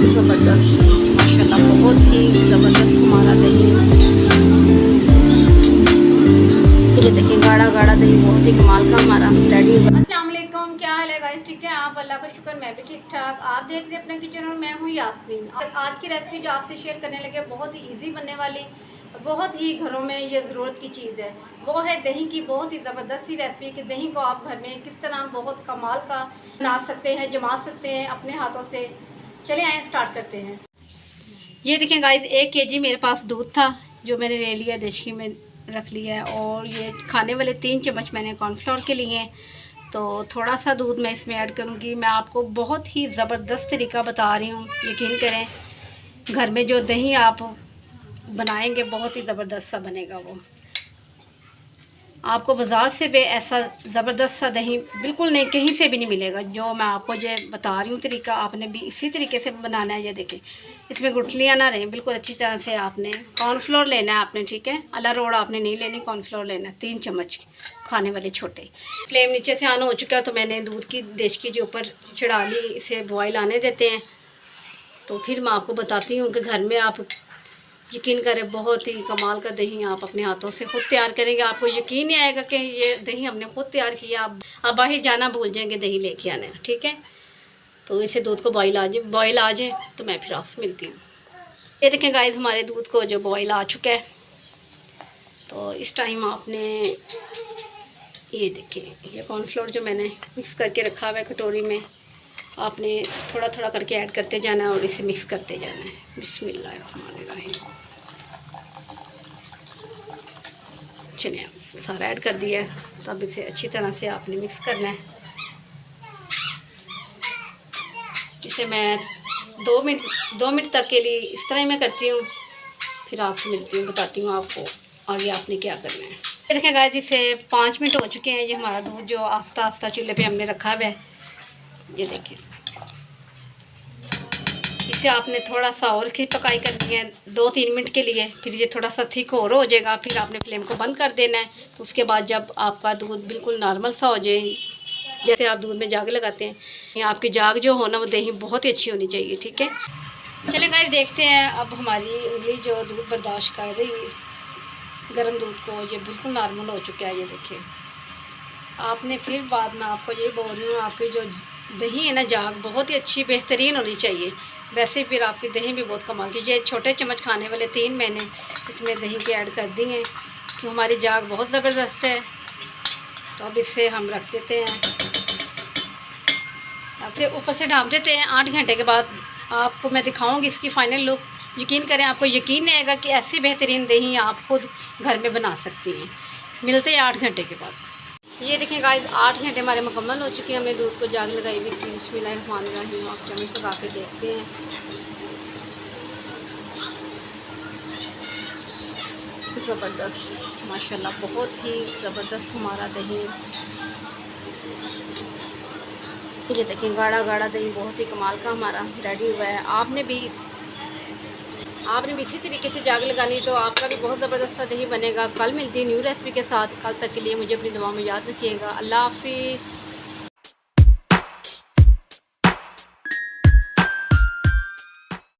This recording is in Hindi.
ज़बरदस्त माशाल्लाह, बहुत ही ज़बरदस्त हमारा दही। ये देखिए गाढ़ा गाढ़ा दही, बहुत ही कमाल का हमारा रेडी हुआ। अस्सलाम वालेकुम, क्या हाल है गाइस? ठीक है, आप? अल्लाह का शुक्र, मैं भी ठीक ठाक। आप देख रहे हैं अपना किचन और मैं हूँ यास्मीन। आज की रेसिपी जो आपसे शेयर करने लगे बहुत ही इजी बनने वाली, बहुत ही घरों में ये ज़रूरत की चीज़ है, वो है दही की। बहुत ही ज़बरदस्त सी रेसिपी कि दही को आप घर में किस तरह बहुत कमाल का बना सकते हैं, जमा सकते हैं अपने हाथों से। चले आए स्टार्ट करते हैं। ये देखें गाइस, 1 केजी मेरे पास दूध था जो मैंने ले लिया, देशकी में रख लिया है। और ये खाने वाले 3 चम्मच मैंने कॉर्नफ्लोर के लिए। तो थोड़ा सा दूध मैं इसमें ऐड करूँगी। मैं आपको बहुत ही ज़बरदस्त तरीका बता रही हूँ, यकीन करें घर में जो दही आप बनाएंगे बहुत ही ज़बरदस्त सा बनेगा। वो आपको बाज़ार से भी ऐसा ज़बरदस्त सा दही बिल्कुल नहीं, कहीं से भी नहीं मिलेगा। जो मैं आपको जो बता रही हूँ तरीका, आपने भी इसी तरीके से बनाना है। ये देखें, इसमें गुठलियाँ ना रहें, बिल्कुल अच्छी तरह से आपने कॉर्नफ्लोर लेना है आपने, ठीक है। अला रोड आपने नहीं लेनी, कॉर्नफ्लोर लेना है 3 चम्मच खाने वाले छोटे। फ्लेम नीचे से ऑन हो चुका है, तो मैंने दूध की देशकी जो ऊपर चढ़ा ली, इसे बॉयल आने देते हैं। तो फिर मैं आपको बताती हूँ कि घर में आप यकीन करें बहुत ही कमाल का दही आप अपने हाथों से खुद तैयार करेंगे। आपको यकीन नहीं आएगा कि ये दही हमने खुद तैयार किया। आप बाहर जाना भूल जाएंगे दही लेके आने, ठीक है। तो इसे दूध को बॉयल आ जाए तो मैं फिर आपसे मिलती हूँ। ये देखें गाइस, हमारे दूध को जो बॉयल आ चुका है। तो इस टाइम आपने ये देखें, ये कॉर्नफ्लोर जो मैंने मिक्स करके रखा हुआ है कटोरी में, आपने थोड़ा थोड़ा करके ऐड करते जाना है और इसे मिक्स करते जाना है। बिस्मिल्लाहिर्रहमानिर्रहीम। चलिए, सारा ऐड कर दिया है। तो अब इसे अच्छी तरह से आपने मिक्स करना है। इसे मैं 2 मिनट तक के लिए इस तरह ही मैं करती हूँ, फिर आपसे मिलती हूँ, बताती हूँ आपको आगे आपने क्या करना है। ये देखें गाइस, इसे 5 मिनट हो चुके हैं। ये हमारा दूध जो आस्ता आस्ता चूल्हे पे हमने रखा हुआ है, ये देखें। इसे आपने थोड़ा सा और इसकी पकाई करनी है 2-3 मिनट के लिए। फिर ये थोड़ा सा थिक और हो जाएगा, फिर आपने फ्लेम को बंद कर देना है। तो उसके बाद जब आपका दूध बिल्कुल नॉर्मल सा हो जाए, जैसे आप दूध में जाग लगाते हैं, या आपकी जाग जो हो ना, वो दही बहुत ही अच्छी होनी चाहिए, ठीक है। चले गाइस, देखते हैं अब हमारी उंगली जो दूध बर्दाश्त कर रही है गर्म दूध को, ये बिल्कुल नॉर्मल हो चुका है। ये देखिए, आपने फिर बाद में आपको ये बोल रही हूँ, आपकी जो दही है ना, जाग बहुत ही अच्छी बेहतरीन होनी चाहिए। वैसे फिर आपकी दही भी बहुत कमाल की। ये छोटे चम्मच खाने वाले 3 मैंने इसमें दही के ऐड कर दी हैं, कि हमारी जाग बहुत ज़बरदस्त है। तो अब इसे हम रख देते हैं, अब से ऊपर से ढाँप देते हैं। 8 घंटे के बाद आपको मैं दिखाऊंगी इसकी फ़ाइनल लुक। यकीन करें, आपको यकीन नहीं आएगा कि ऐसी बेहतरीन दही आप खुद घर में बना सकती हैं। मिलते हैं 8 घंटे के बाद। ये देखें गाइस, 8 घंटे हमारे मुकम्मल हो चुके हैं। हमने दूध को जाग लगाई हुई थी। बिस्मिल्लाहिर्रहमानिर्रहीम। आप चम्मच लगा के देखते हैं, ज़बरदस्त माशाल्लाह, बहुत ही ज़बरदस्त हमारा दही। ये देखें, गाढ़ा गाढ़ा दही बहुत ही कमाल का हमारा रेडी हुआ है। आपने भी इसी तरीके से जाग लगानी, तो आपका भी बहुत ज़बरदस्त सा दही बनेगा। कल मिलती है न्यू रेसिपी के साथ। कल तक के लिए मुझे अपनी दुआ में याद रखिएगा। अल्लाह हाफिज़।